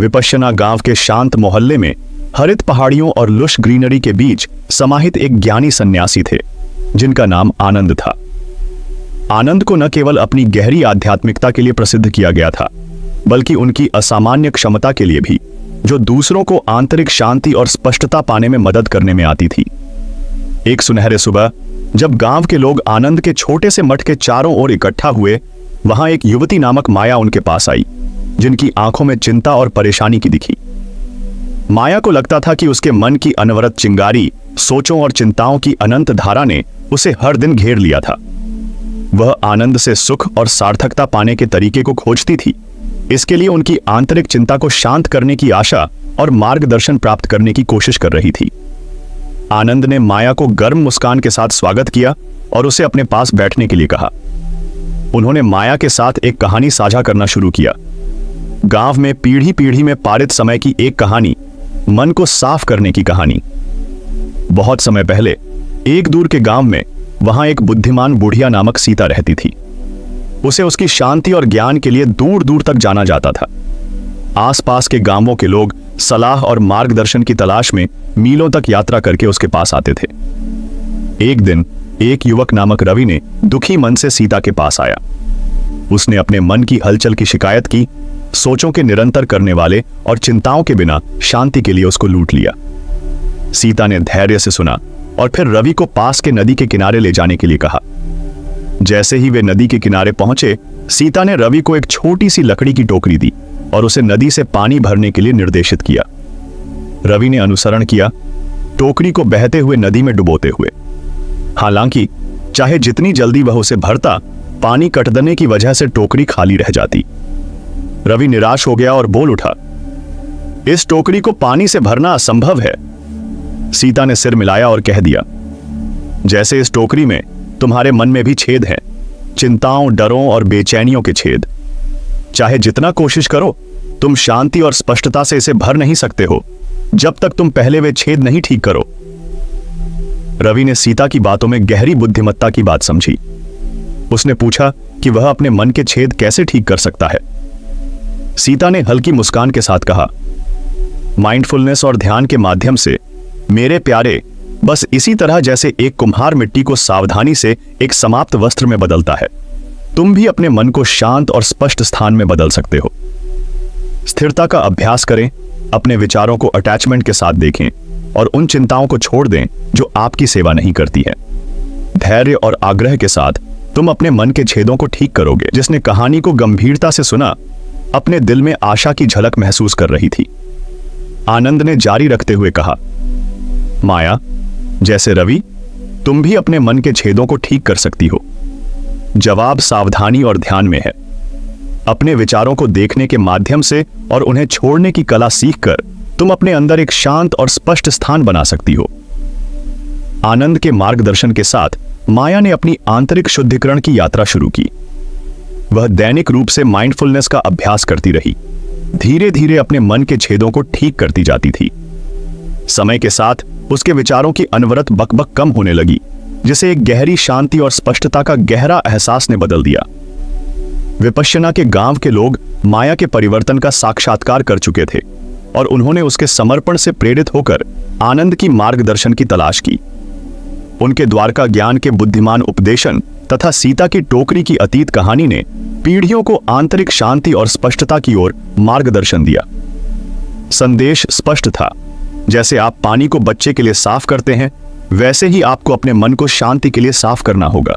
विपश्यना गांव के शांत मोहल्ले में हरित पहाड़ियों और लुश ग्रीनरी के बीच समाहित एक ज्ञानी सन्यासी थे जिनका नाम आनंद था। आनंद को न केवल अपनी गहरी आध्यात्मिकता के लिए प्रसिद्ध किया गया था, बल्कि उनकी असामान्य क्षमता के लिए भी, जो दूसरों को आंतरिक शांति और स्पष्टता पाने में मदद करने में आती थी। एक सुनहरे सुबह जब गांव के लोग आनंद के छोटे से मठ के चारों ओर इकट्ठा हुए, वहां एक युवती नामक माया उनके पास आई, जिनकी आंखों में चिंता और परेशानी की दिखी। माया को लगता था कि उसके मन की अनवरत चिंगारी, सोचों और चिंताओं की अनंत धारा ने उसे हर दिन घेर लिया था। वह आनंद से सुख और सार्थकता पाने के तरीके को खोजती थी। इसके लिए उनकी आंतरिक चिंता को शांत करने की आशा और मार्गदर्शन प्राप्त करने की कोशिश कर रही थी। आनंद ने माया को गर्म मुस्कान के साथ स्वागत किया और उसे अपने पास बैठने के लिए कहा। उन्होंने माया के साथ एक कहानी साझा करना शुरू किया। गांव में पीढ़ी पीढ़ी में पारित समय की एक कहानी, मन को साफ करने की कहानी। बहुत समय पहले एक दूर के गांव में वहां एक बुद्धिमान बुढ़िया नामक सीता रहती थी। उसे उसकी शांति और ज्ञान के लिए दूर दूर तक जाना जाता था। आसपास के गांवों के लोग सलाह और मार्गदर्शन की तलाश में मीलों तक यात्रा करके उसके पास आते थे। एक दिन एक युवक नामक रवि ने दुखी मन से सीता के पास आया। उसने अपने मन की हलचल की शिकायत की, सोचों के निरंतर करने वाले और चिंताओं के बिना शांति के लिए उसको लूट लिया। सीता ने धैर्य से सुना और फिर रवि को पास के नदी के किनारे ले जाने के लिए कहा। जैसे ही वे नदी के किनारे पहुंचे, सीता ने रवि को एक छोटी सी लकड़ी की टोकरी दी और उसे नदी से पानी भरने के लिए निर्देशित किया। रवि ने अनुसरण किया, टोकरी को बहते हुए नदी में डुबोते हुए। हालांकि चाहे जितनी जल्दी वह उसे भरता, पानी कटदने की वजह से टोकरी खाली रह जाती। रवि निराश हो गया और बोल उठा, इस टोकरी को पानी से भरना असंभव है। सीता ने सिर मिलाया और कह दिया, जैसे इस टोकरी में तुम्हारे मन में भी छेद हैं, चिंताओं, डरों और बेचैनियों के छेद। चाहे जितना कोशिश करो, तुम शांति और स्पष्टता से इसे भर नहीं सकते हो जब तक तुम पहले वे छेद नहीं ठीक करो। रवि ने सीता की बातों में गहरी बुद्धिमत्ता की बात समझी। उसने पूछा कि वह अपने मन के छेद कैसे ठीक कर सकता है। सीता ने हल्की मुस्कान के साथ कहा, माइंडफुलनेस और ध्यान के माध्यम से मेरे प्यारे, बस इसी तरह जैसे एक कुम्हार मिट्टी को सावधानी से एक समाप्त वस्त्र में बदलता है, तुम भी अपने मन को शांत और स्पष्ट स्थान में बदल सकते हो। स्थिरता का अभ्यास करें, अपने विचारों को अटैचमेंट के साथ देखें और उन चिंताओं को छोड़ दें जो आपकी सेवा नहीं करती है। धैर्य और आग्रह के साथ तुम अपने मन के छेदों को ठीक करोगे। जिसने कहानी को गंभीरता से सुना, अपने दिल में आशा की झलक महसूस कर रही थी। आनंद ने जारी रखते हुए कहा, माया, जैसे रवि, तुम भी अपने मन के छेदों को ठीक कर सकती हो। जवाब सावधानी और ध्यान में है। अपने विचारों को देखने के माध्यम से और उन्हें छोड़ने की कला सीखकर तुम अपने अंदर एक शांत और स्पष्ट स्थान बना सकती हो। आनंद के मार्गदर्शन के साथ माया ने अपनी आंतरिक शुद्धिकरण की यात्रा शुरू की। वह दैनिक रूप से माइंडफुलनेस का अभ्यास करती रही, धीरे धीरे अपने मन के छेदों को ठीक करती जाती थी। समय के साथ उसके विचारों की अनवरत बकबक कम होने लगी, जिसे एक गहरी शांति और स्पष्टता का गहरा एहसास ने बदल दिया। विपश्यना के गांव के लोग माया के परिवर्तन का साक्षात्कार कर चुके थे और उन्होंने उसके समर्पण से प्रेरित होकर आनंद की मार्गदर्शन की तलाश की। उनके द्वारका ज्ञान के बुद्धिमान उपदेशन तथा सीता की टोकरी की अतीत कहानी ने पीढ़ियों को आंतरिक शांति और स्पष्टता की ओर मार्गदर्शन दिया। संदेश स्पष्ट था, जैसे आप पानी को बच्चे के लिए साफ करते हैं, वैसे ही आपको अपने मन को शांति के लिए साफ करना होगा।